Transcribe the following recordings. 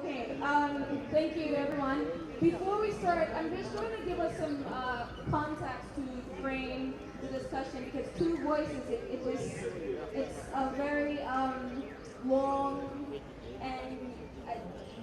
Okay, thank you everyone. Before we start, I'm just going to give us some context to frame the discussion because two voices, it's a very long and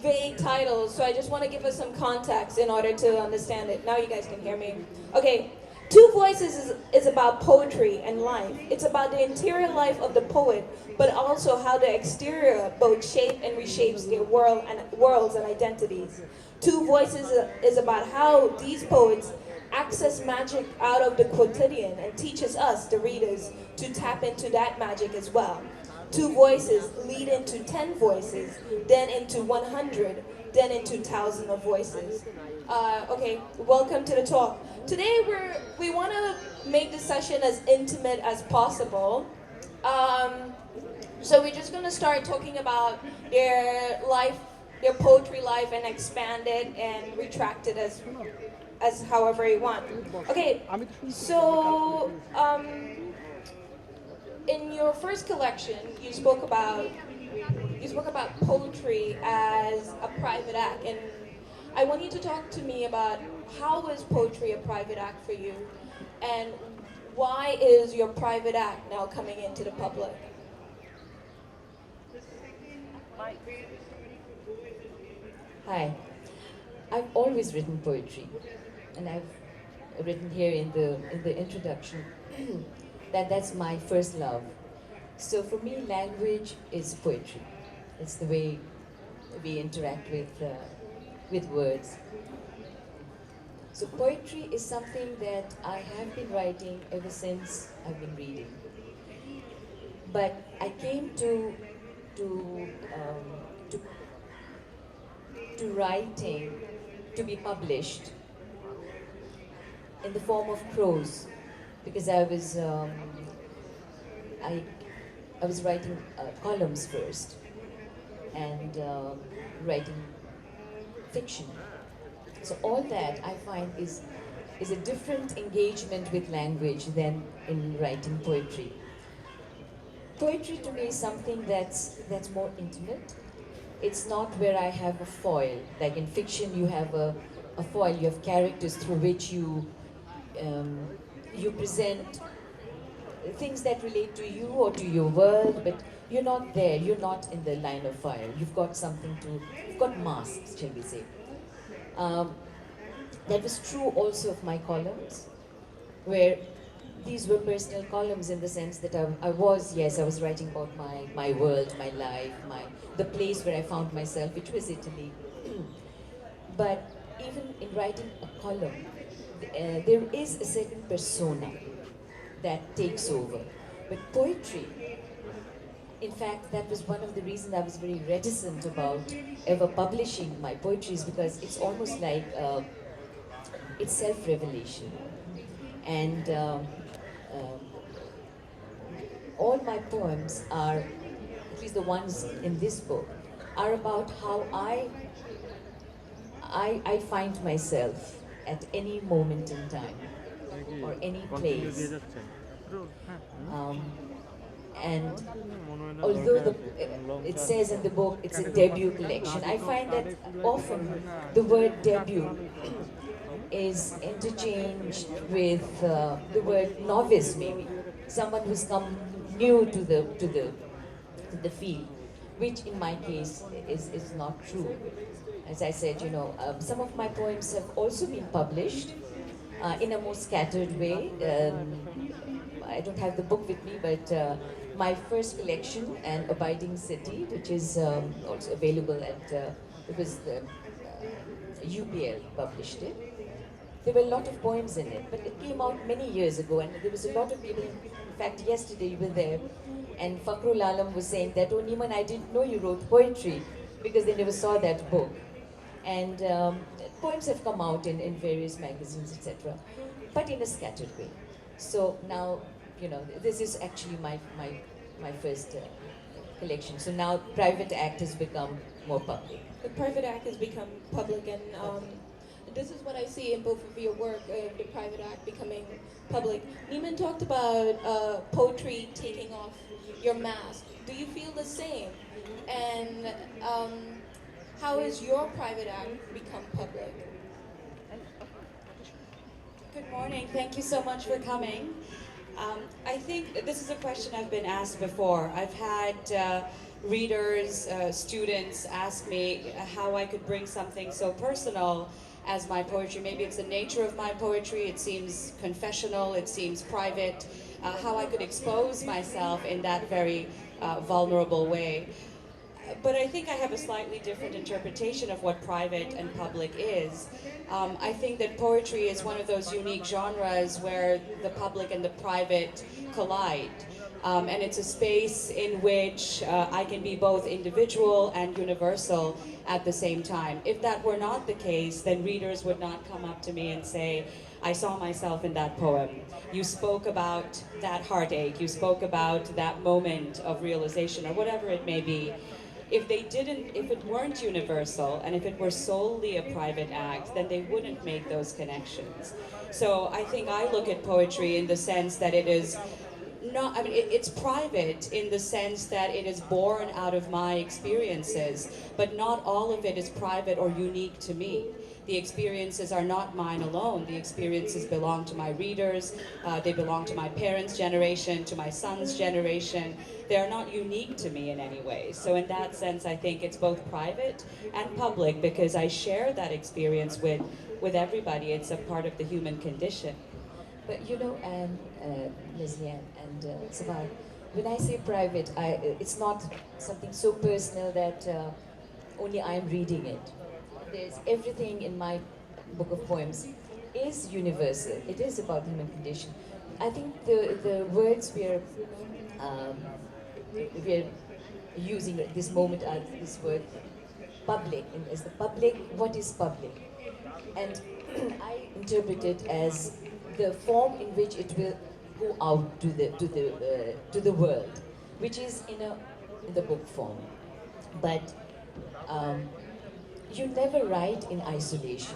vague title, so I just want to give us some context in order to understand it. Now you guys can hear me. Okay, Two Voices is about poetry and life. It's about the interior life of the poet, but also how the exterior both shape and reshapes their worlds and identities. Two Voices is about how these poets access magic out of the quotidian and teaches us, the readers, to tap into that magic as well. Two voices lead into 10 voices, then into 100, then into thousands of voices. Okay, welcome to the talk. Today we want to make the session as intimate as possible. Um, so we're just gonna start talking about their life, their poetry life, and expand it and retract it as however you want. Okay, so in your first collection, you spoke about poetry as a private act, and I want you to talk to me about how is poetry a private act for you, and why is your private act now coming into the public? Hi, I've always written poetry, and I've written here in the introduction that that's my first love. So for me, language is poetry. It's the way we interact with words. So poetry is something that I have been writing ever since I've been reading. But I came to um, to to writing to be published in the form of prose because I I was writing columns first and writing fiction. So all that I find is a different engagement with language than in writing poetry. Poetry to me is something that's more intimate. It's not where I have a foil. Like in fiction, you have a foil. You have characters through which um, you present things that relate to you or to your world, but you're not there. You're not in the line of fire. You've got something to. You've got masks, shall we say? Um, that was true also of my columns, where these were personal columns in the sense that I was writing about my world, my life, the place where I found myself, which was Italy. But even in writing a column, there is a certain persona that takes over. But poetry, in fact, that was one of the reasons I was very reticent about ever publishing my poetry, is because it's almost like it's self-revelation. And um, all my poems are, at least the ones in this book, are about how I find myself at any moment in time or any place. Um, and although it says in the book it's a debut collection, I find that often the word debut is interchanged with the word novice, maybe someone who's come new to the field, which in my case is not true. As I said, some of my poems have also been published in a more scattered way. I don't have the book with me, but my first collection, An Abiding City, which is also available at, it was the UPL published it. There were a lot of poems in it, but it came out many years ago, and there was a lot of people. In fact, yesterday you were there, and Fakhrul Alam was saying that, "Oh, Neeman, I didn't know you wrote poetry," because they never saw that book. And poems have come out in various magazines, etc., but in a scattered way. So now, this is actually my first collection. So now, Private Act has become more public. The private act has become public, and this is what I see in both of your work, the private act becoming public. Neiman talked about poetry taking off your mask. Do you feel the same? And how has your private act become public? Good morning. Thank you so much for coming. I think this is a question I've been asked before. I've had readers, students ask me how I could bring something so personal as my poetry. Maybe it's the nature of my poetry, it seems confessional, it seems private, how I could expose myself in that very vulnerable way. But I think I have a slightly different interpretation of what private and public is. I think that poetry is one of those unique genres where the public and the private collide. And it's a space in which I can be both individual and universal at the same time. If that were not the case, then readers would not come up to me and say, I saw myself in that poem. You spoke about that heartache, you spoke about that moment of realization, or whatever it may be. If it weren't universal, and if it were solely a private act, then they wouldn't make those connections. So I think I look at poetry in the sense that it is not, it's private in the sense that it is born out of my experiences, but not all of it is private or unique to me. The experiences are not mine alone. The experiences belong to my readers, they belong to my parents' generation, to my son's generation. They are not unique to me in any way. So in that sense, I think it's both private and public because I share that experience with everybody. It's a part of the human condition. But you know, Leslie and Sabahat, when I say private, it's not something so personal that only I'm reading it. There's everything in my book of poems is universal. It is about the human condition. I think the words we're using at this moment are this word public. And is the public, what is public? And I interpret it as the form in which it will go out to the world, which is in the book form. But you never write in isolation.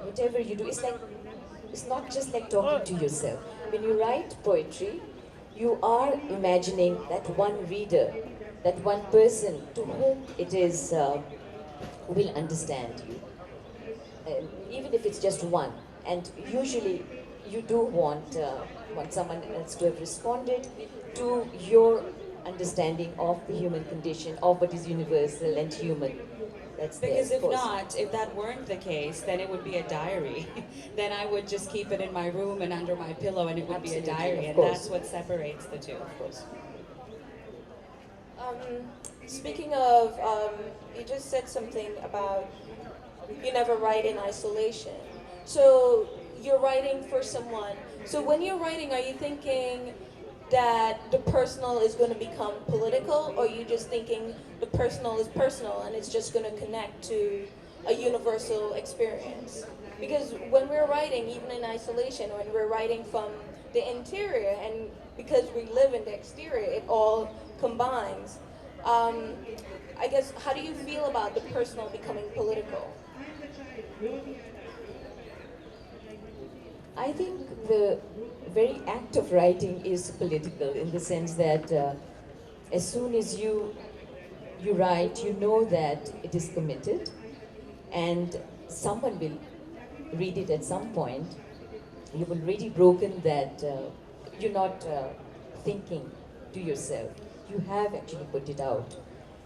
Whatever you do, it's not just like talking to yourself. When you write poetry, you are imagining that one reader, that one person to whom it is will understand you, even if it's just one. And usually, you do want someone else to have responded to your understanding of the human condition, of what is universal and human. That's Because there, if not, if that weren't the case, then it would be a diary. Then I would just keep it in my room and under my pillow and it would Absolutely, be a diary. of And course. that's what separates the two. Of course. Speaking of, you just said something about you never write in isolation. So you're writing for someone. So when you're writing, are you thinking that the personal is going to become political, or are you just thinking the personal is personal and it's just going to connect to a universal experience? Because when we're writing, even in isolation, when we're writing from the interior, and because we live in the exterior, it all combines. I guess, how do you feel about the personal becoming political? I think the very act of writing is political in the sense that as soon as you write, you know that it is committed, and someone will read it at some point. You've already broken that. You're not thinking to yourself. You have actually put it out,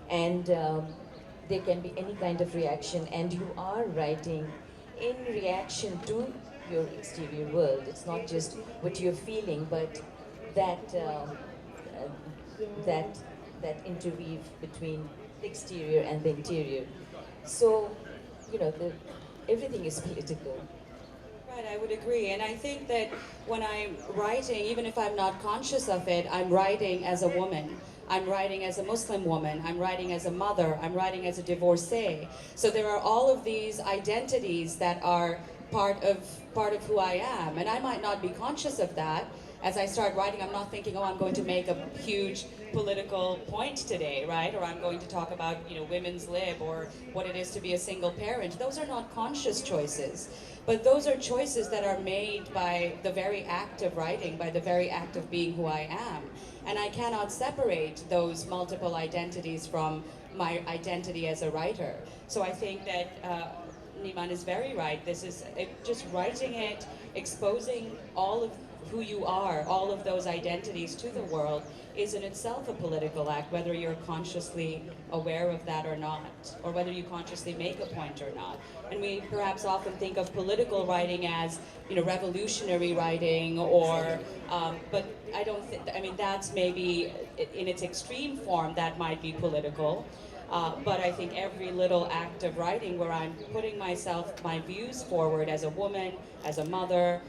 and there can be any kind of reaction, and you are writing in reaction to your exterior world. It's not just what you're feeling, but that that interweave between the exterior and the interior. So, everything is political. Right, I would agree. And I think that when I'm writing, even if I'm not conscious of it, I'm writing as a woman. I'm writing as a Muslim woman. I'm writing as a mother. I'm writing as a divorcee. So there are all of these identities that are part of who I am. And I might not be conscious of that. As I start writing, I'm not thinking, oh, I'm going to make a huge political point today, right? Or I'm going to talk about, women's lib or what it is to be a single parent. Those are not conscious choices. But those are choices that are made by the very act of writing, by the very act of being who I am. and I cannot separate those multiple identities from my identity as a writer. So I think that Neeman is very right. This is just writing it, exposing all of who you are, all of those identities to the world is in itself a political act, whether you're consciously aware of that or not, or whether you consciously make a point or not. And we perhaps often think of political writing as, revolutionary writing, or, but I don't think, I mean, that's maybe in its extreme form, that might be political. But I think every little act of writing where I'm putting myself, my views forward as a woman, as a mother,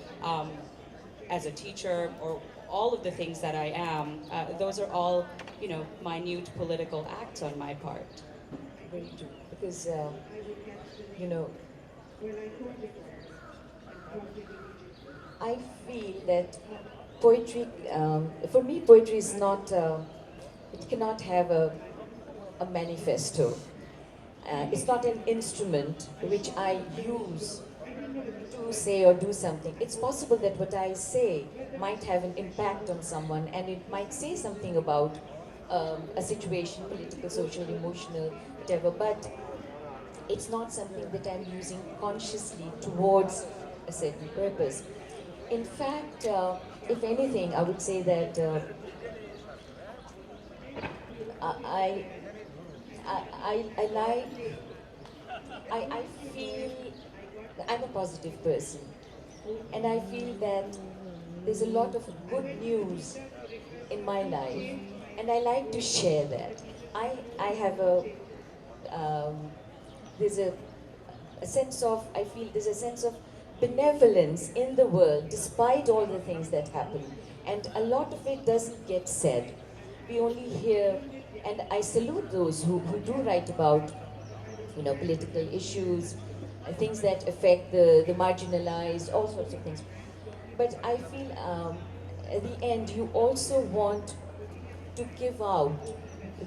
as a teacher, or all of the things that I am, those are all, minute political acts on my part. Very true. Because, you know, I feel that poetry, for me, poetry is not, it cannot have a manifesto. It's not an instrument which I use to say or do something. It's possible that what I say might have an impact on someone, and it might say something about a situation, political, social, emotional, whatever, but it's not something that I'm using consciously towards a certain purpose. In fact, if anything, I would say that I, I like, I feel, I'm a positive person, and I feel that there's a lot of good news in my life, and I like to share that. I have there's a sense of, I feel there's a sense of benevolence in the world despite all the things that happen, and a lot of it doesn't get said. We only hear, and I salute those who do write about, political issues, things that affect the marginalized, all sorts of things. But I feel at the end you also want to give out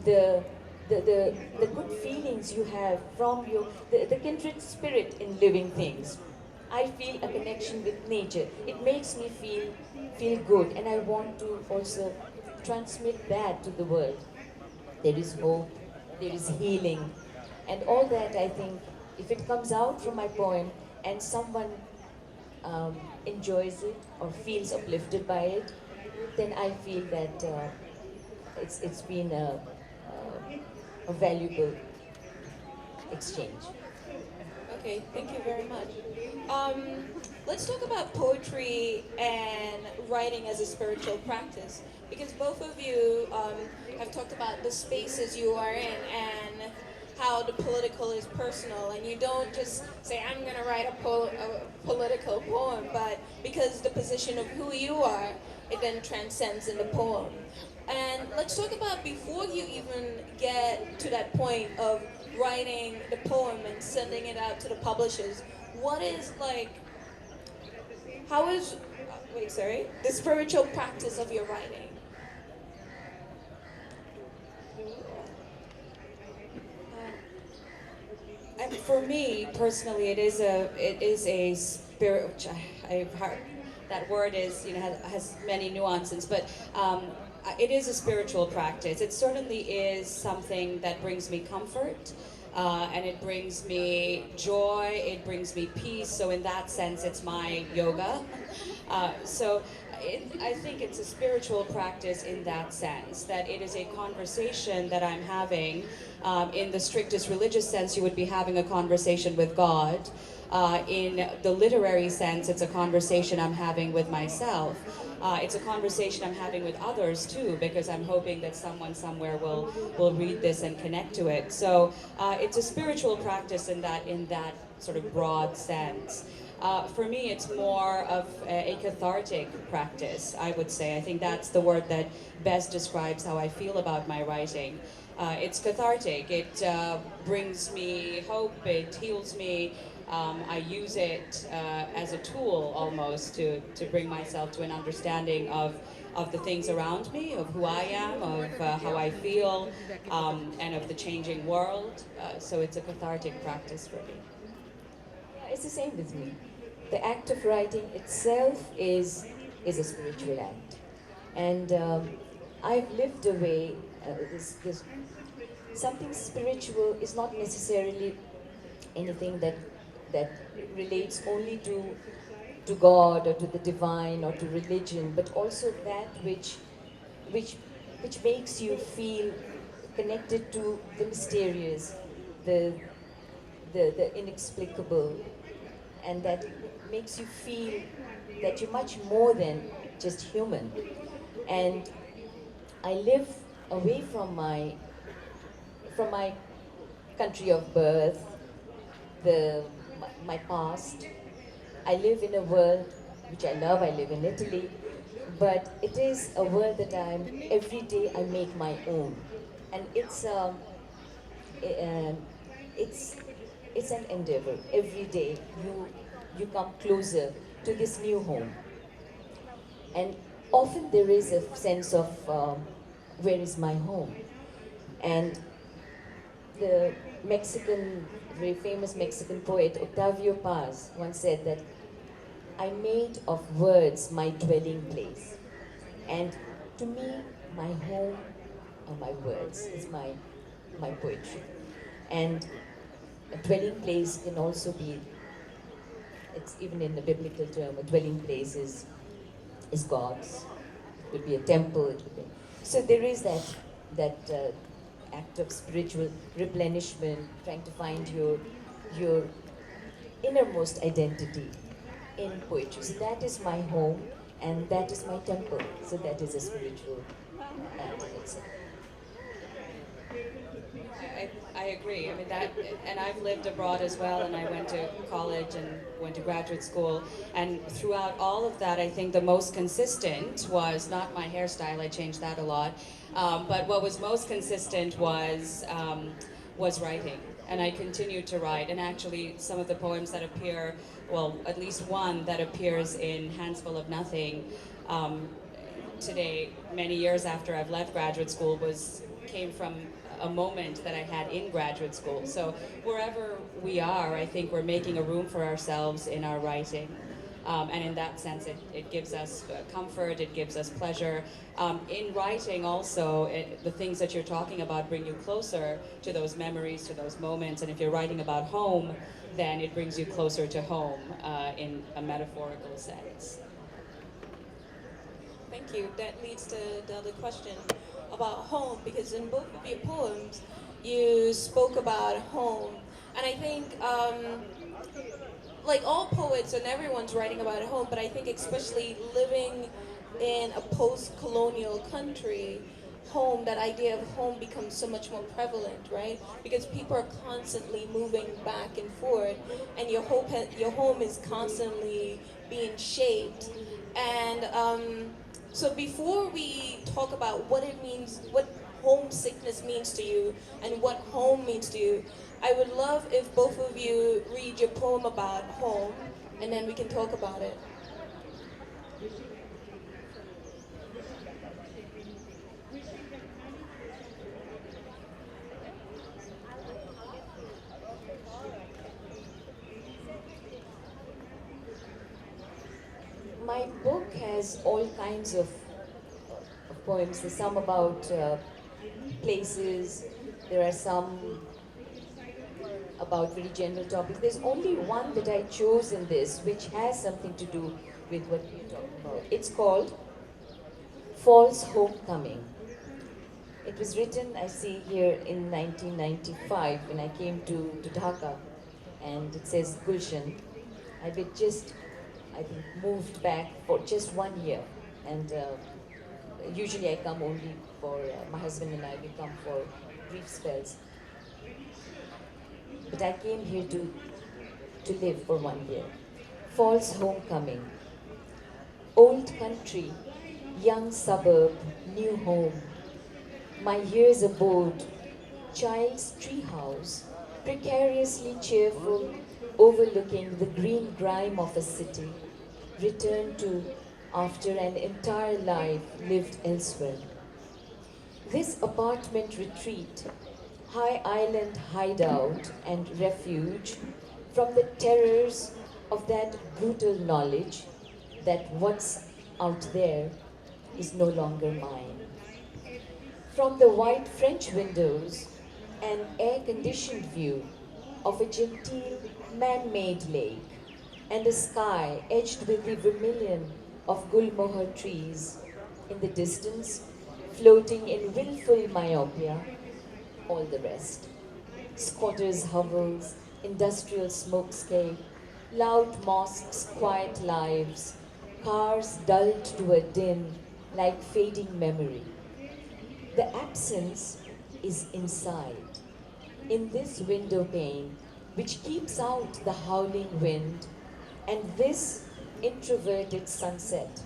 the good feelings you have from the kindred spirit in living things. I feel a connection with nature. It makes me feel good, and I want to also transmit that to the world. There is hope, there is healing, and all that. I think if it comes out from my poem and someone enjoys it or feels uplifted by it, then I feel that it's been a valuable exchange. Okay, thank you very much. Let's talk about poetry and writing as a spiritual practice, because both of you have talked about the spaces you are in and how the political is personal, and you don't just say, I'm going to write a political poem, but because the position of who you are, it then transcends in the poem. And let's talk about, before you even get to that point of writing the poem and sending it out to the publishers, what is how is, the spiritual practice of your writing? And for me personally, it is a spirit. Which I've heard that word is has many nuances, but it is a spiritual practice. It certainly is something that brings me comfort, and it brings me joy. It brings me peace. So in that sense, it's my yoga. I think it's a spiritual practice in that sense, that it is a conversation that I'm having. In the strictest religious sense, you would be having a conversation with God. In the literary sense, it's a conversation I'm having with myself. It's a conversation I'm having with others too, because I'm hoping that someone somewhere will read this and connect to it. So it's a spiritual practice in that sort of broad sense. For me, it's more of a cathartic practice, I would say. I think that's the word that best describes how I feel about my writing. It's cathartic. It brings me hope. It heals me. I use it as a tool almost to bring myself to an understanding of the things around me, of who I am, of how I feel, and of the changing world. So it's a cathartic practice for me. Yeah, it's the same with me. The act of writing itself is a spiritual act, and I've lived away this something spiritual is not necessarily anything that relates only to God or to the divine or to religion, but also that which which makes you feel connected to the mysterious, the the inexplicable, and that makes you feel that you're much more than just human. And I live away from my country of birth, my past. I live in a world which I love. I live in Italy, but it is a world that every day I make my own, and um, it's it's an endeavor. Every day you come closer to this new home, and often there is a sense of where is my home, and the Mexican, very famous Mexican poet Octavio Paz once said that I made of words my dwelling place. And to me, my home are my words, is my poetry. And a dwelling place can also be, it's even in the biblical term, a dwelling place is God's. It could be a temple, it could be. So there is that act of spiritual replenishment, trying to find your innermost identity in poetry. So that is my home, and that is my temple. So that is a spiritual act in itself. I agree. I mean that, and I've lived abroad as well, and I went to college and went to graduate school, and throughout all of that, I think the most consistent was not my hairstyle. I changed that a lot, but what was most consistent was writing, and I continued to write. And actually, some of the poems that appear, well, at least one that appears in Hands Full of Nothing. Today, many years after I've left graduate school, came from a moment that I had in graduate school. So wherever we are, I think we're making a room for ourselves in our writing. And in that sense, it gives us comfort, it gives us pleasure. In writing also, the things that you're talking about bring you closer to those memories, to those moments. And if you're writing about home, then it brings you closer to home in a metaphorical sense. Thank you. That leads to the other question about home, because in both of your poems, you spoke about home. And I think, like all poets and everyone's writing about home, but I think especially living in a post-colonial country, home, that idea of home becomes so much more prevalent, right? Because people are constantly moving back and forth, and your home is constantly being shaped. And so before we talk about what it means, what homesickness means to you, and what home means to you, I would love if both of you read your poem about home, and then we can talk about it. My book has all kinds of poems. There's some about places. There are some about very general topics. There's only one that I chose in this, which has something to do with what we're talking about. It's called False Homecoming. It was written, I see here, in 1995 when I came to Dhaka, and it says Gulshan. I had just, I think, moved back for just 1 year, and usually I come only for, my husband and I, we come for brief spells. But I came here to live for 1 year. False homecoming. Old country, young suburb, new home. My year's abode, child's treehouse, precariously cheerful, overlooking the green grime of a city, returned to after an entire life lived elsewhere. This apartment retreat, high island hideout and refuge from the terrors of that brutal knowledge that what's out there is no longer mine. From the white French windows, an air-conditioned view of a genteel man-made lake and a sky edged with the vermilion of gulmohar trees. In the distance, floating in willful myopia, all the rest. Squatters' hovels, industrial smokescape, loud mosques, quiet lives, cars dulled to a din like fading memory. The absence is inside, in this window pane, which keeps out the howling wind, and this introverted sunset,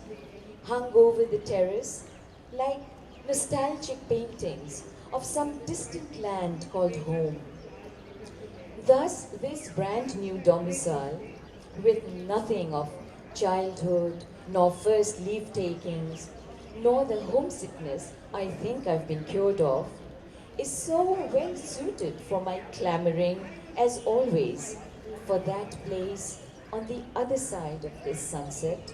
hung over the terrace like nostalgic paintings of some distant land called home. Thus, this brand new domicile, with nothing of childhood, nor first leave takings, nor the homesickness I think I've been cured of, is so well suited for my clamoring, as always, for that place on the other side of this sunset,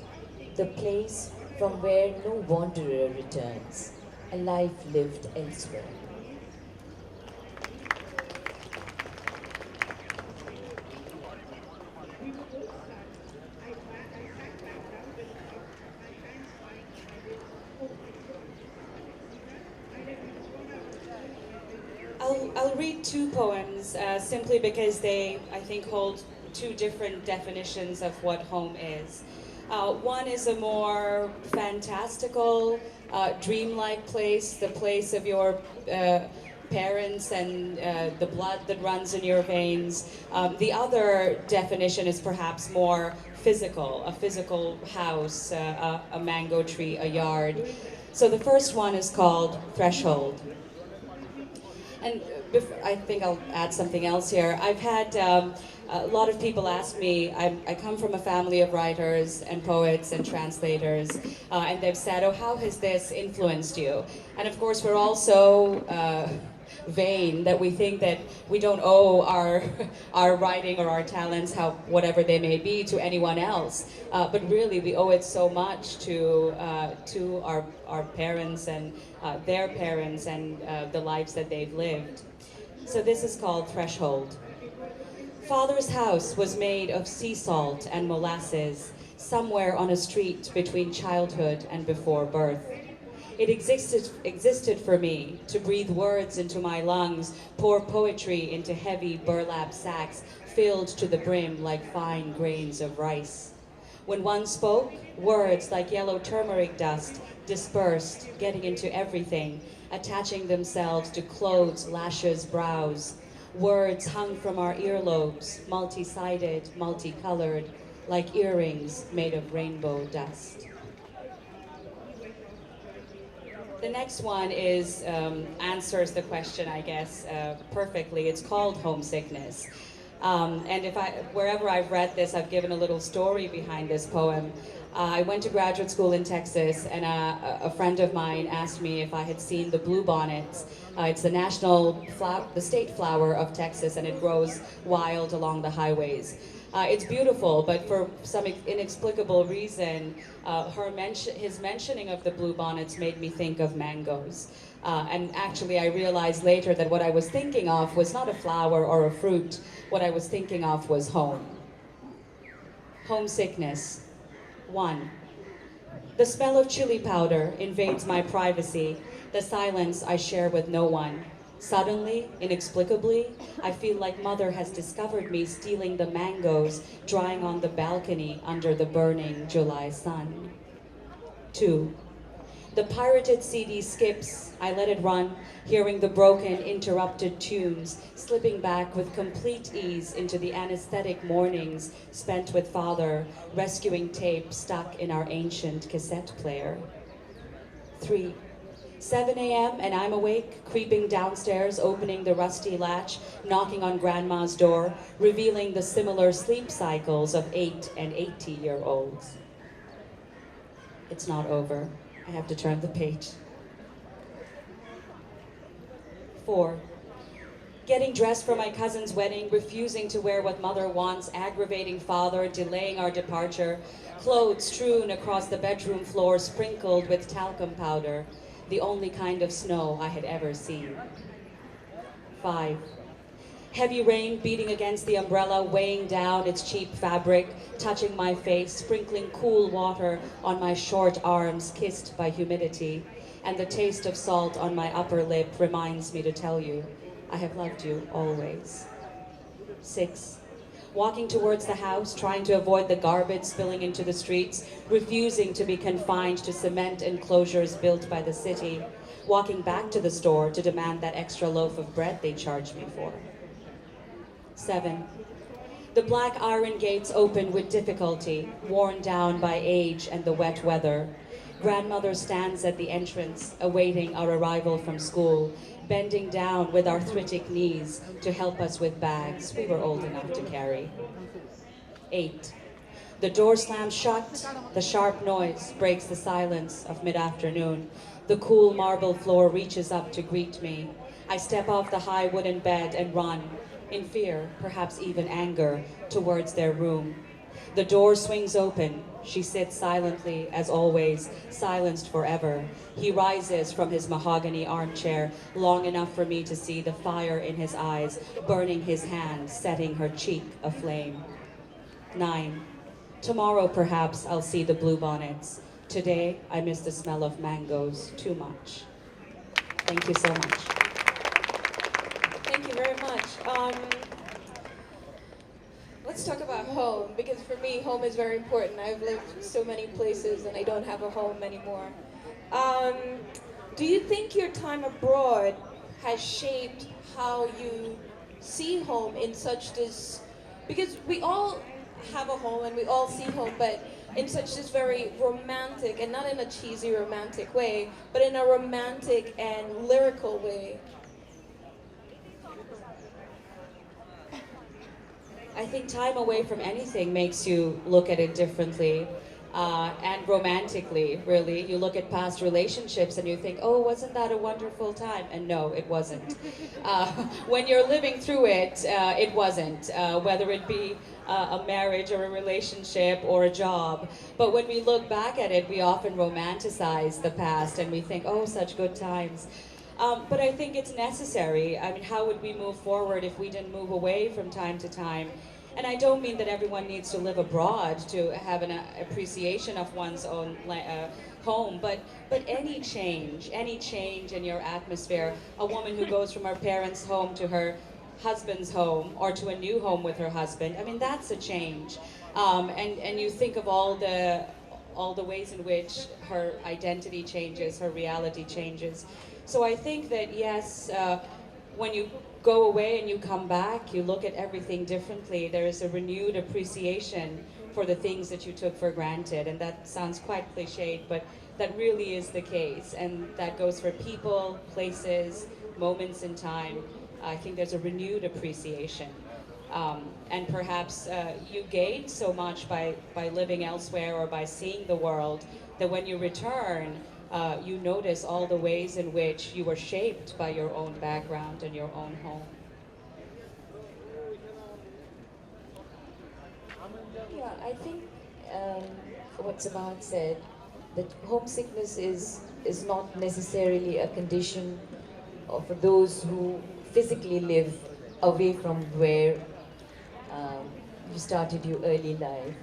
the place from where no wanderer returns, a life lived elsewhere. I'll read two poems simply because they, I think, hold two different definitions of what home is. One is a more fantastical, dreamlike place, the place of your parents and the blood that runs in your veins. The other definition is perhaps more physical, a physical house, a mango tree, a yard. So the first one is called Threshold. And I think I'll add something else here. I've had a lot of people ask me, I come from a family of writers and poets and translators, and they've said, oh, how has this influenced you? And of course, we're all so vain that we think that we don't owe our writing or our talents, whatever they may be, to anyone else. But really, we owe it so much to our parents and their parents and the lives that they've lived. So this is called Threshold. Father's house was made of sea salt and molasses, somewhere on a street between childhood and before birth. It existed for me to breathe words into my lungs, pour poetry into heavy burlap sacks filled to the brim like fine grains of rice. When one spoke, words like yellow turmeric dust dispersed, getting into everything, attaching themselves to clothes, lashes, brows. Words hung from our earlobes, multi-sided, multicolored, like earrings made of rainbow dust. The next one is answers the question, I guess, perfectly. It's called homesickness. And wherever I've read this, I've given a little story behind this poem. I went to graduate school in Texas, and a friend of mine asked me if I had seen the bluebonnets. It's the state flower of Texas, and it grows wild along the highways. It's beautiful, but for some inexplicable reason, his mentioning of the bluebonnets made me think of mangoes. And actually, I realized later that what I was thinking of was not a flower or a fruit. What I was thinking of was home. Homesickness. 1. The smell of chili powder invades my privacy, the silence I share with no one. Suddenly, inexplicably, I feel like Mother has discovered me stealing the mangoes drying on the balcony under the burning July sun. 2. The pirated CD skips, I let it run, hearing the broken, interrupted tunes, slipping back with complete ease into the anesthetic mornings spent with Father, rescuing tape stuck in our ancient cassette player. 3. 7 a.m. and I'm awake, creeping downstairs, opening the rusty latch, knocking on Grandma's door, revealing the similar sleep cycles of 8 and 80-year-olds. It's not over. I have to turn the page. 4. Getting dressed for my cousin's wedding, refusing to wear what Mother wants, aggravating Father, delaying our departure, clothes strewn across the bedroom floor sprinkled with talcum powder. the only kind of snow I had ever seen. 5. Heavy rain beating against the umbrella, weighing down its cheap fabric, touching my face, sprinkling cool water on my short arms kissed by humidity, and the taste of salt on my upper lip reminds me to tell you, I have loved you always. 6. Walking towards the house, trying to avoid the garbage spilling into the streets, refusing to be confined to cement enclosures built by the city, walking back to the store to demand that extra loaf of bread they charged me for. 7. The black iron gates open with difficulty, worn down by age and the wet weather. Grandmother stands at the entrance, awaiting our arrival from school, bending down with arthritic knees to help us with bags we were old enough to carry. 8. The door slams shut, the sharp noise breaks the silence of mid-afternoon. The cool marble floor reaches up to greet me. I step off the high wooden bed and run, in fear, perhaps even anger, towards their room. The door swings open. She sits silently, as always, silenced forever. He rises from his mahogany armchair, long enough for me to see the fire in his eyes, burning his hand, setting her cheek aflame. 9. Tomorrow, perhaps, I'll see the bluebonnets. Today, I miss the smell of mangoes too much. Thank you so much. Thank you very much. Let's talk about home, because for me, home is very important. I've lived so many places and I don't have a home anymore. Do you think your time abroad has shaped how you see home in such this, because we all have a home and we all see home, but in such this very romantic, and not in a cheesy romantic way, but in a romantic and lyrical way. I think time away from anything makes you look at it differently, and romantically, really. You look at past relationships and you think, oh, wasn't that a wonderful time? And no, it wasn't. When you're living through it, it wasn't, whether it be a marriage or a relationship or a job. But when we look back at it, we often romanticize the past and we think, oh, such good times. But I think it's necessary. I mean, how would we move forward if we didn't move away from time to time? And I don't mean that everyone needs to live abroad to have an appreciation of one's own home, but any change in your atmosphere, a woman who goes from her parents' home to her husband's home or to a new home with her husband, I mean, that's a change. And you think of all the ways in which her identity changes, her reality changes. So I think that, yes, when you go away and you come back, you look at everything differently. There is a renewed appreciation for the things that you took for granted. And that sounds quite cliched, but that really is the case. And that goes for people, places, moments in time. I think there's a renewed appreciation. And perhaps you gain so much by living elsewhere or by seeing the world that when you return, you notice all the ways in which you were shaped by your own background and your own home. Yeah, I think what Sabahat said, that homesickness is not necessarily a condition for those who physically live away from where you started your early life.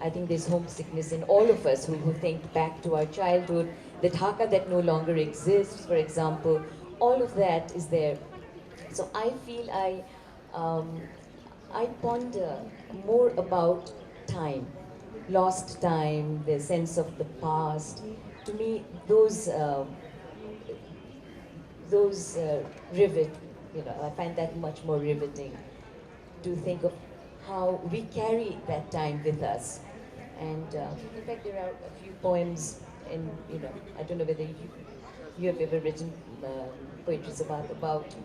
I think there's homesickness in all of us who think back to our childhood, the Dhaka that no longer exists, for example. All of that is there. So I feel I ponder more about time, lost time, the sense of the past. To me, those rivet, I find that much more riveting, to think of how we carry that time with us. And in fact, there are a few poems in, I don't know whether you have ever written poetry about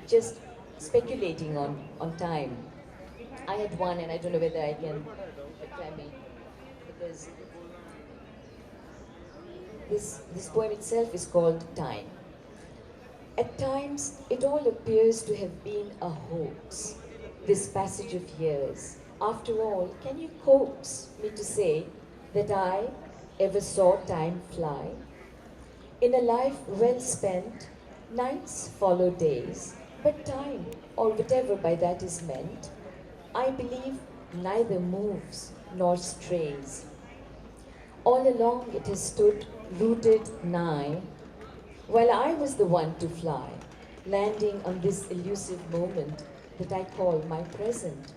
just speculating on time. I had one, and I don't know whether I can, if I may, because this poem itself is called Time. At times, it all appears to have been a hoax, this passage of years. After all, can you coax me to say that I ever saw time fly? In a life well spent, nights follow days, but time, or whatever by that is meant, I believe neither moves nor strays. All along it has stood rooted nigh, while I was the one to fly, landing on this elusive moment that I call my present.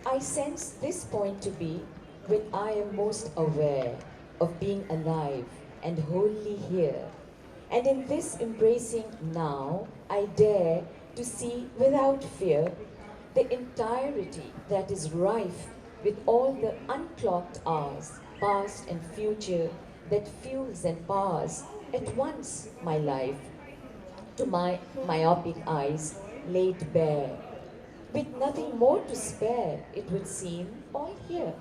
I sense this point to be when I am most aware of being alive and wholly here. And in this embracing now, I dare to see without fear the entirety that is rife with all the unclocked hours, past and future, that fuels and powers at once my life, to my myopic eyes laid bare, with nothing more to spare, it would seem, all here.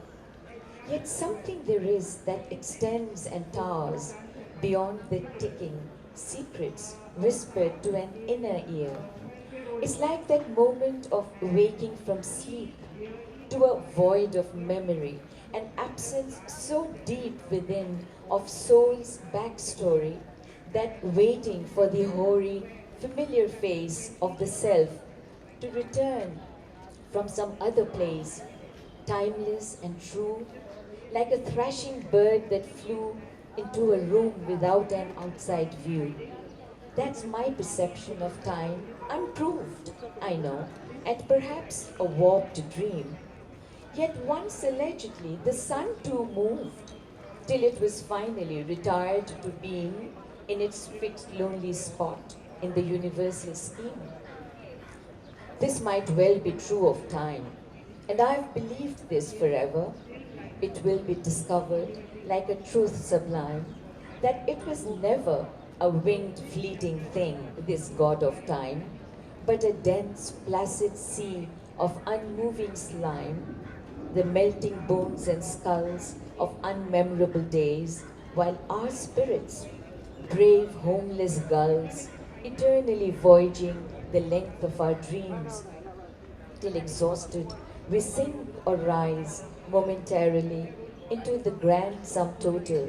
Yet something there is that extends and towers beyond the ticking, secrets whispered to an inner ear. It's like that moment of waking from sleep to a void of memory, an absence so deep within of soul's backstory that waiting for the hoary, familiar face of the self to return from some other place, timeless and true, like a thrashing bird that flew into a room without an outside view. That's my perception of time, unproved, I know, and perhaps a warped dream. Yet once allegedly the sun too moved, till it was finally retired to being in its fixed lonely spot in the universal scheme. This might well be true of time, and I've believed this forever. It will be discovered, like a truth sublime, that it was never a winged fleeting thing, this god of time, but a dense placid sea of unmoving slime, the melting bones and skulls of unmemorable days, while our spirits, brave homeless gulls, eternally voyaging the length of our dreams, till exhausted we sink or rise momentarily into the grand sum total,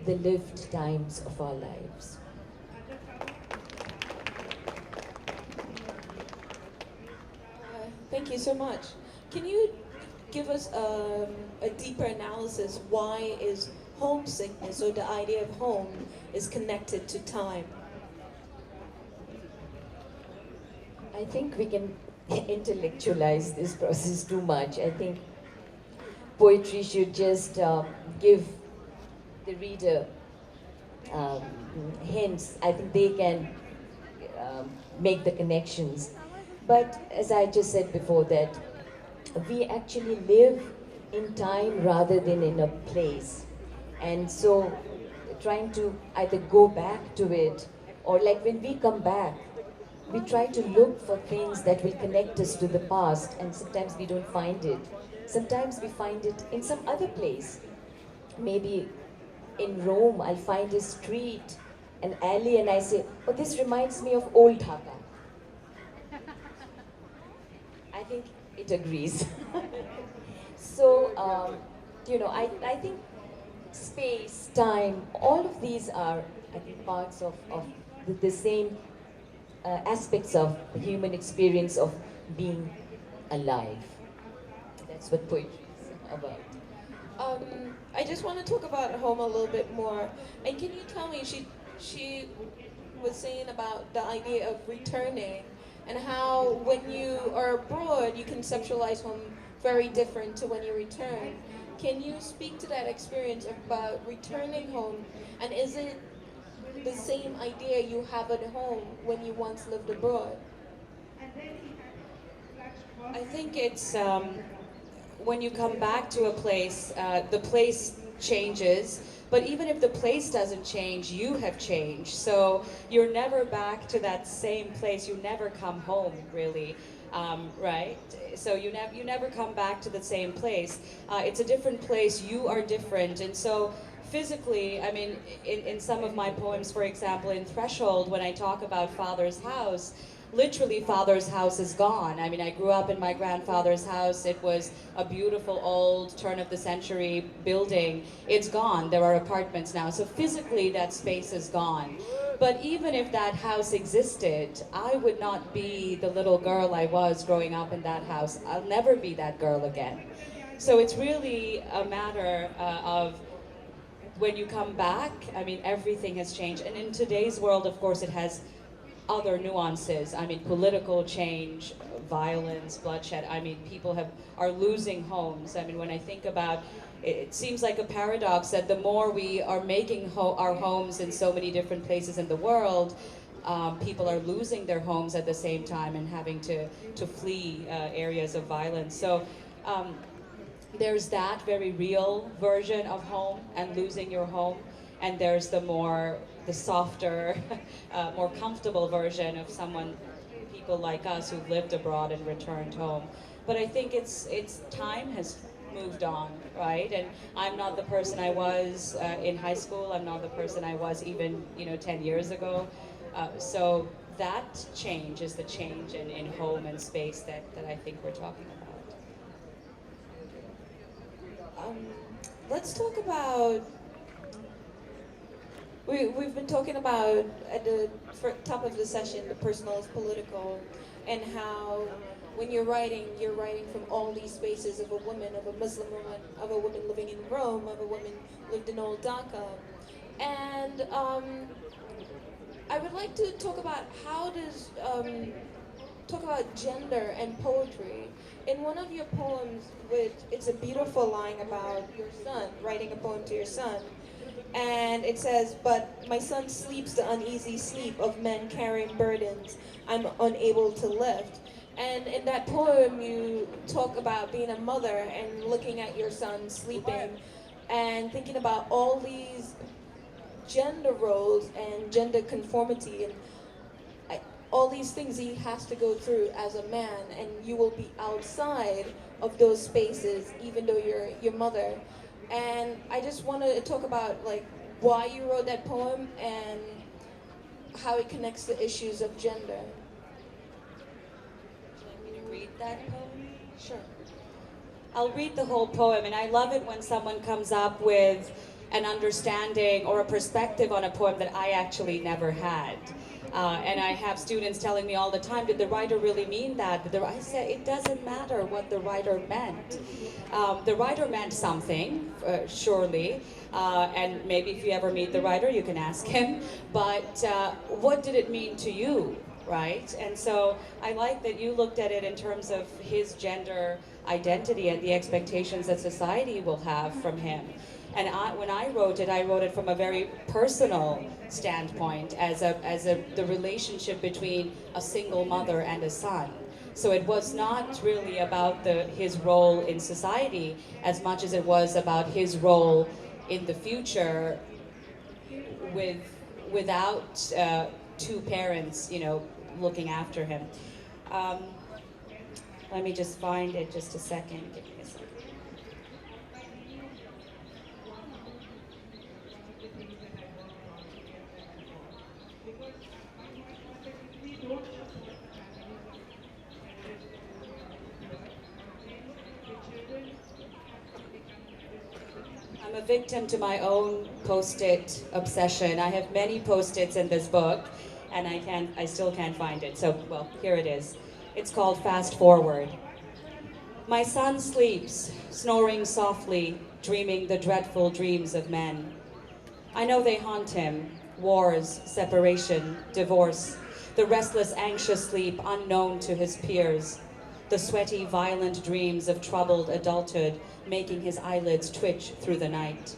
the lived times of our lives. Thank you so much. Can you give us a deeper analysis? Why is homesickness, or the idea of home, is connected to time? I think we can intellectualize this process too much. I think poetry should just give the reader um, hints. I think they can make the connections. But as I just said before, that we actually live in time rather than in a place. And so trying to either go back to it, or like when we come back, we try to look for things that will connect us to the past, and sometimes we don't find it. Sometimes we find it in some other place. Maybe in Rome, I'll find a street, an alley, and I say, oh, this reminds me of old Dhaka. I think it agrees. So, I think space, time, all of these are, I think, parts of the same aspects of the human experience of being alive. That's what poetry is about. I just want to talk about home a little bit more. And can you tell me, she was saying about the idea of returning, and how when you are abroad, you conceptualize home very different to when you return. Can you speak to that experience about returning home, and is it the same idea you have at home when you once lived abroad? I think it's when you come back to a place, the place changes, but even if the place doesn't change, you have changed. So you're never back to that same place. You never come home, really, right? So you never come back to the same place. It's a different place. You are different, and so physically, I mean, in some of my poems, for example, in Threshold, when I talk about Father's house, literally father's house is gone. I mean, I grew up in my grandfather's house. It was a beautiful old turn of the century building. It's gone. There are apartments now. So physically that space is gone. But even if that house existed, I would not be the little girl I was growing up in that house. I'll never be that girl again. So it's really a matter of when you come back, I mean, everything has changed. And in today's world, of course, it has other nuances. I mean, political change, violence, bloodshed. I mean, people are losing homes. I mean, when I think about it seems like a paradox that the more we are making our homes in so many different places in the world, people are losing their homes at the same time and having to flee areas of violence. So there's that very real version of home and losing your home, and there's the softer, more comfortable version of people like us who've lived abroad and returned home. But I think it's time has moved on, right? And I'm not the person I was in high school. I'm not the person I was even 10 years ago. So that change is the change in home and space that I think we're talking about. Let's talk about. We've been talking about at the top of the session, the personal is political, and how when you're writing from all these spaces of a woman, of a Muslim woman, of a woman living in Rome, of a woman lived in old Dhaka. And I would like to talk about talk about gender and poetry. In one of your poems, it's a beautiful line about your son, writing a poem to your son. And it says, but my son sleeps the uneasy sleep of men carrying burdens I'm unable to lift. And in that poem, you talk about being a mother and looking at your son sleeping and thinking about all these gender roles and gender conformity and all these things he has to go through as a man, and you will be outside of those spaces even though you're your mother. And I just want to talk about like why you wrote that poem and how it connects to issues of gender. Would you read that poem? Sure. I'll read the whole poem, and I love it when someone comes up with an understanding or a perspective on a poem that I actually never had. And I have students telling me all the time, did the writer really mean that? I said, it doesn't matter what the writer meant. The writer meant something, surely, and maybe if you ever meet the writer, you can ask him, but what did it mean to you, right? And so I like that you looked at it in terms of his gender identity and the expectations that society will have from him. And when I wrote it from a very personal standpoint, as the relationship between a single mother and a son. So it was not really about his role in society as much as it was about his role in the future without two parents, looking after him. Let me just find it just a second. Give me a second. I'm a victim to my own post-it obsession. I have many post-its in this book, and I still can't find it. So, well, here it is. It's called Fast Forward. My son sleeps, snoring softly, dreaming the dreadful dreams of men. I know they haunt him: wars, separation, divorce, the restless, anxious sleep unknown to his peers, the sweaty, violent dreams of troubled adulthood making his eyelids twitch through the night.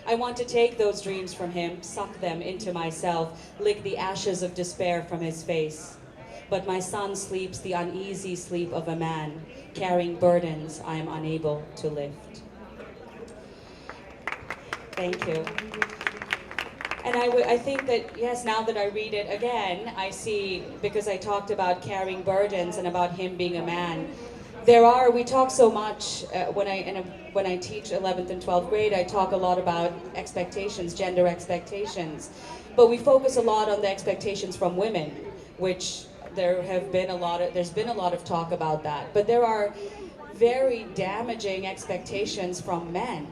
I want to take those dreams from him, suck them into myself, lick the ashes of despair from his face. But my son sleeps the uneasy sleep of a man, carrying burdens I am unable to lift. Thank you. And I think that, yes, now that I read it again, I see, because I talked about carrying burdens and about him being a man, we talk so much, when I teach 11th and 12th grade, I talk a lot about expectations, gender expectations. But we focus a lot on the expectations from women, which there's been a lot of talk about that, but there are very damaging expectations from men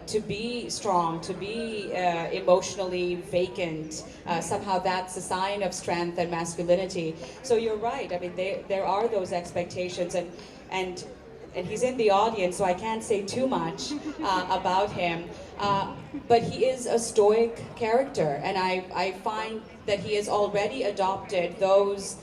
to be strong, to be emotionally vacant. Somehow that's a sign of strength and masculinity. So you're right. I mean, there are those expectations, and and he's in the audience, so I can't say too much about him. But he is a stoic character, and I find that he has already adopted those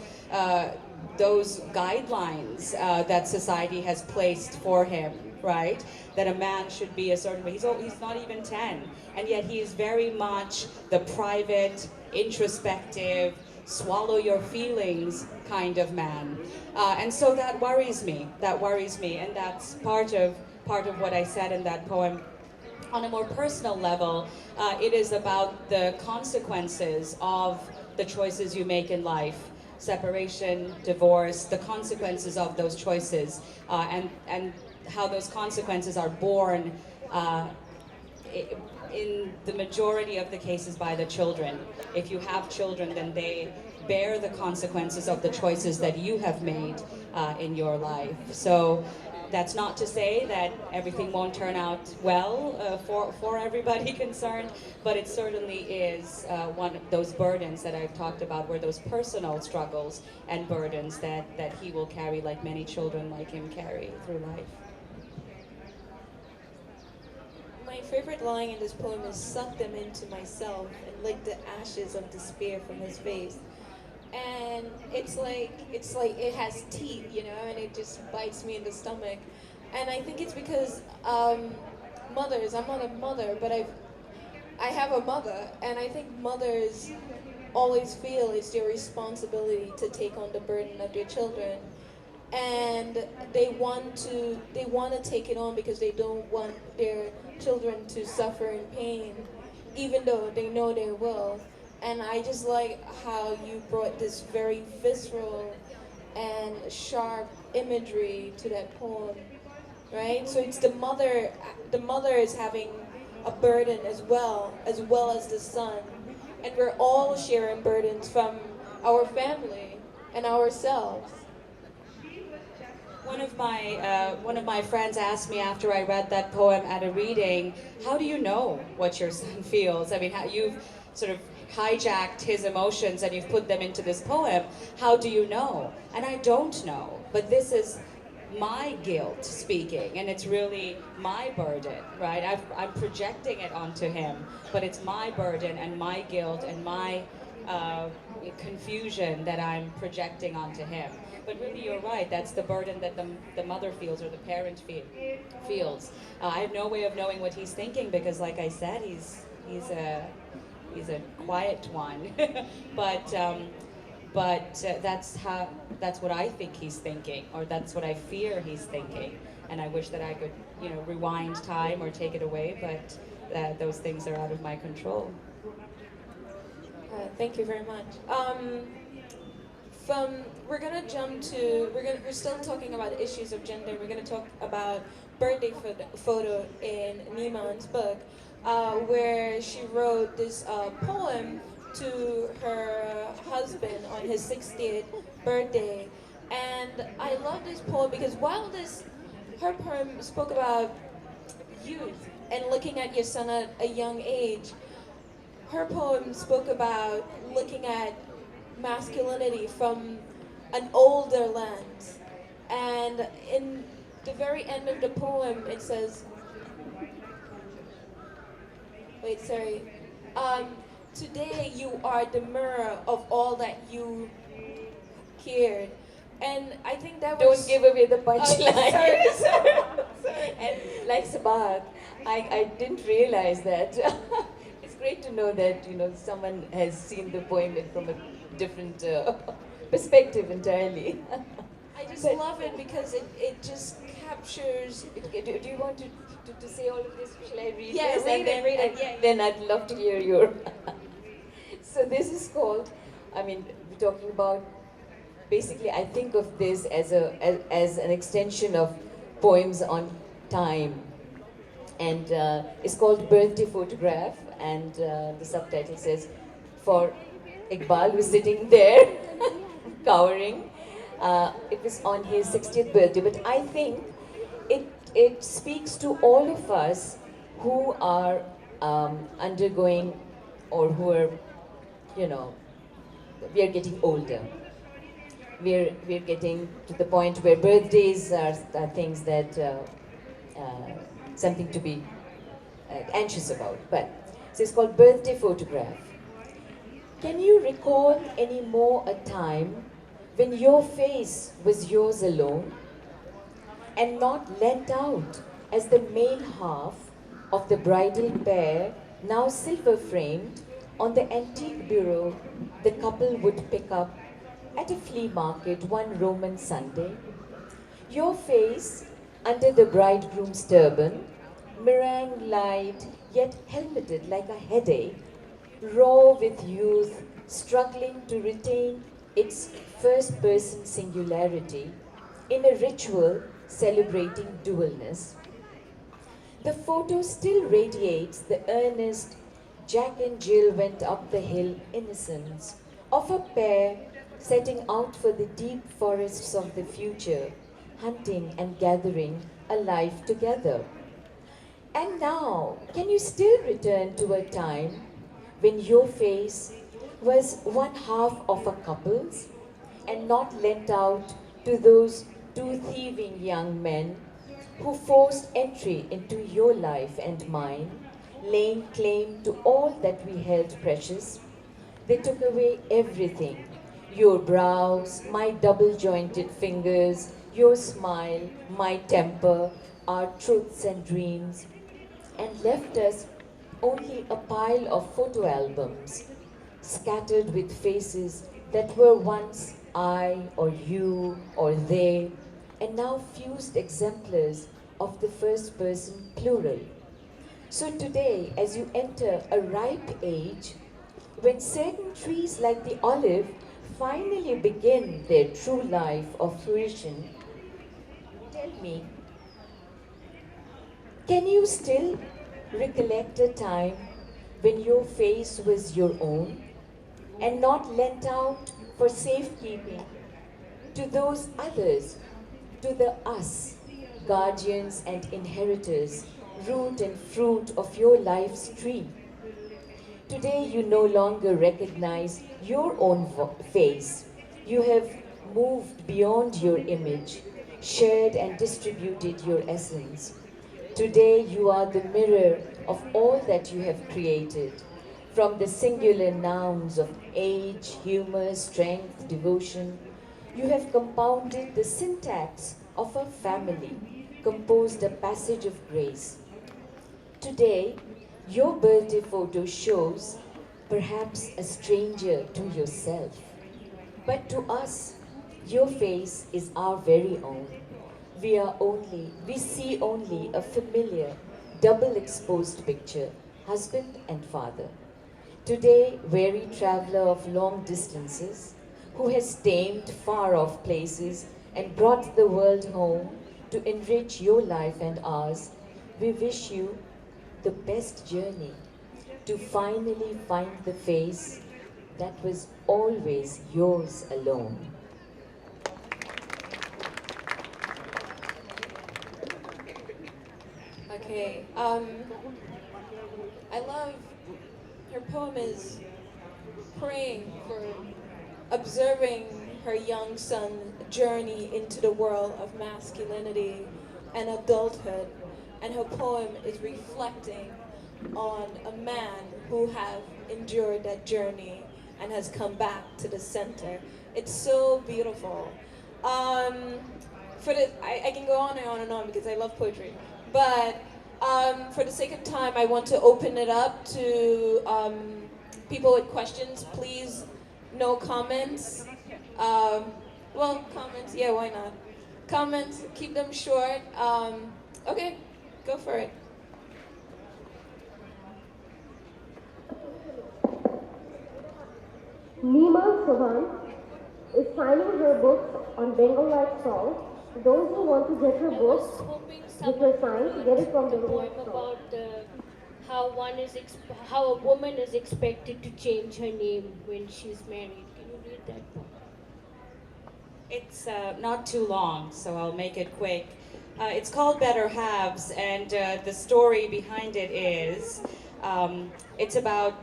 guidelines that society has placed for him, right? That a man should be a certain way. He's not even 10, and yet he is very much the private, introspective, swallow your feelings kind of man. And so that worries me. That worries me, and that's part of what I said in that poem. On a more personal level, it is about the consequences of the choices you make in life. Separation, divorce, the consequences of those choices, and how those consequences are borne in the majority of the cases by the children. If you have children, then they bear the consequences of the choices that you have made in your life. So that's not to say that everything won't turn out well for everybody concerned, but it certainly is one of those burdens that I've talked about, were those personal struggles and burdens that he will carry, like many children like him carry through life. My favorite line in this poem is "suck them into myself and lick the ashes of despair from his face." And it's like it has teeth, you know, and it just bites me in the stomach. And I think it's because mothers. I'm not a mother, but I have a mother, and I think mothers always feel it's their responsibility to take on the burden of their children, and they want to take it on because they don't want their children to suffer in pain, even though they know they will. And I just like how you brought this very visceral and sharp imagery to that poem, right? So it's the mother is having a burden as well as the son. And we're all sharing burdens from our family and ourselves. One of my friends asked me after I read that poem at a reading, how do you know what your son feels? I mean, you've sort of hijacked his emotions and you've put them into this poem. How do you know? And I don't know, but this is my guilt speaking, and it's really my burden, right? I'm projecting it onto him, but it's my burden and my guilt and my confusion that I'm projecting onto him. But really, you're right. That's the burden that the mother feels, or the parent feels. I have no way of knowing what he's thinking because, like I said, he's a quiet one. but that's what I think he's thinking, or that's what I fear he's thinking. And I wish that I could, rewind time or take it away. But those things are out of my control. Thank you very much. We're still talking about the issues of gender. We're gonna talk about birthday photo in Neeman's book, where she wrote this poem to her husband on his 60th birthday. And I love this poem because while her poem spoke about youth and looking at your son at a young age, her poem spoke about looking at masculinity from an older lens. And in the very end of the poem, it says, today you are the mirror of all that you cared. And I think that was... Don't give away the punchline. Sorry. And like Sabahat, I didn't realize that. It's great to know that someone has seen the poem from a different perspective entirely. I just love it because it just captures... Do you want to say all of this? Shall I read Yeah, this? read it. Yeah. Then I'd love to hear your... So this is called, we're talking about, basically I think of this as an extension of poems on time. And it's called Birthday Photograph, and the subtitle says, for Iqbal was sitting there, cowering. It was on his 60th birthday, but I think it speaks to all of us who are undergoing or who are, you know, we are getting older. We're getting to the point where birthdays are things that something to be anxious about. But so it's called birthday photograph. Can you recall any more a time when your face was yours alone and not lent out as the main half of the bridal pair, now silver framed, on the antique bureau the couple would pick up at a flea market one Roman Sunday? Your face under the bridegroom's turban, meringue light yet helmeted like a headache, raw with youth, struggling to retain its first person singularity in a ritual celebrating dualness. The photo still radiates the earnest Jack and Jill went up the hill innocence of a pair setting out for the deep forests of the future, hunting and gathering a life together. And now, can you still return to a time when your face was one half of a couple's and not lent out to those two thieving young men who forced entry into your life and mine, laying claim to all that we held precious? They took away everything: your brows, my double jointed fingers, your smile, my temper, our truths and dreams, and left us only a pile of photo albums scattered with faces that were once I or you or they, and now fused exemplars of the first person plural. So today, as you enter a ripe age, when certain trees like the olive finally begin their true life of fruition, tell me, can you still recollect a time when your face was your own and not lent out for safekeeping to those others, to the us, guardians and inheritors, root and fruit of your life's tree? Today you no longer recognize your own face. You have moved beyond your image, shared and distributed your essence. Today you are the mirror of all that you have created, from the singular nouns of age, humor, strength, devotion. You have compounded the syntax of a family, composed a passage of grace. Today, your birthday photo shows perhaps a stranger to yourself, but to us, your face is our very own. We see only a familiar, double exposed picture, husband and father. Today, weary traveler of long distances, who has tamed far off places and brought the world home to enrich your life and ours, we wish you the best journey to finally find the face that was always yours alone. Okay. I love her poem is praying for observing her young son's journey into the world of masculinity and adulthood, and her poem is reflecting on a man who have endured that journey and has come back to the center. It's so beautiful. I can go on and on and on because I love poetry, but for the sake of time, I want to open it up to people with questions. Please, no comments. Comments, yeah, why not? Comments, keep them short. Okay, go for it. Sobhan is signing her books on Bengal stall. Those who want to get her books, which are signed, get it from Bengal stall. About how a woman is expected to change her name when she's married. Can you read that book? It's not too long, so I'll make it quick. It's called Better Halves, and the story behind it is it's about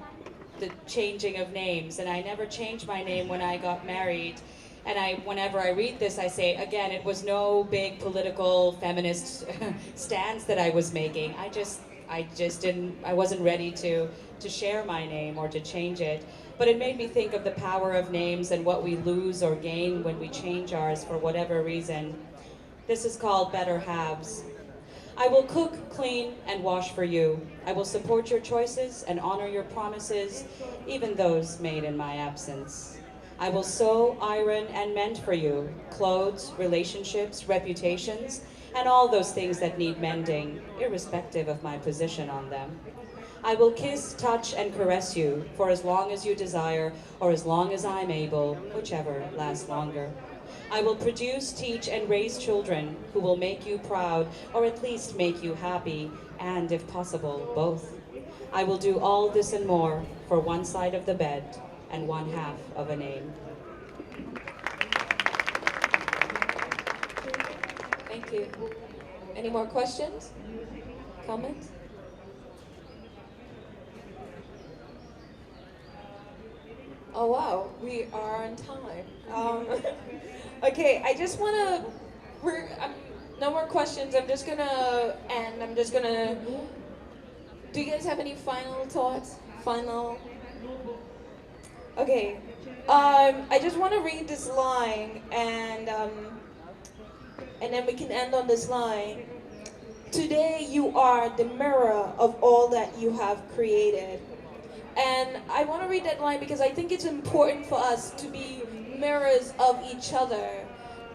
the changing of names. And I never changed my name when I got married. And whenever I read this, I say, again, it was no big political feminist stance that I was making. I wasn't ready to share my name or to change it. But it made me think of the power of names and what we lose or gain when we change ours for whatever reason. This is called Better Halves. I will cook, clean, and wash for you. I will support your choices and honor your promises, even those made in my absence. I will sew, iron, and mend for you, clothes, relationships, reputations, and all those things that need mending, irrespective of my position on them. I will kiss, touch, and caress you for as long as you desire, or as long as I'm able, whichever lasts longer. I will produce, teach, and raise children who will make you proud, or at least make you happy, and, if possible, both. I will do all this and more for one side of the bed and one half of a name. Thank you. Any more questions? Comments? Oh wow, we are on time. Okay, I just wanna. No more questions. I'm just gonna end. I'm just gonna. Do you guys have any final thoughts? Final. Okay. I just want to read this line, and then we can end on this line. Today you are the mirror of all that you have created. And I want to read that line because I think it's important for us to be mirrors of each other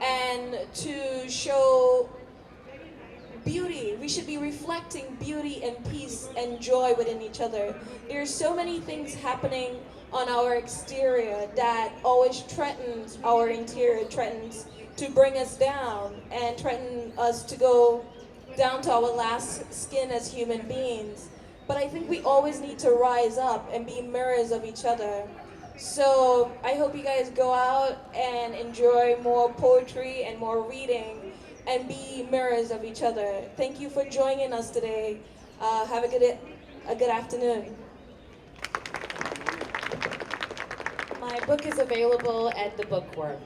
and to show beauty. We should be reflecting beauty and peace and joy within each other. There's so many things happening on our exterior that always threatens our interior, threatens to bring us down and threaten us to go down to our last skin as human beings. But I think we always need to rise up and be mirrors of each other. So I hope you guys go out and enjoy more poetry and more reading and be mirrors of each other. Thank you for joining us today. Have a good afternoon. My book is available at the Bookworm.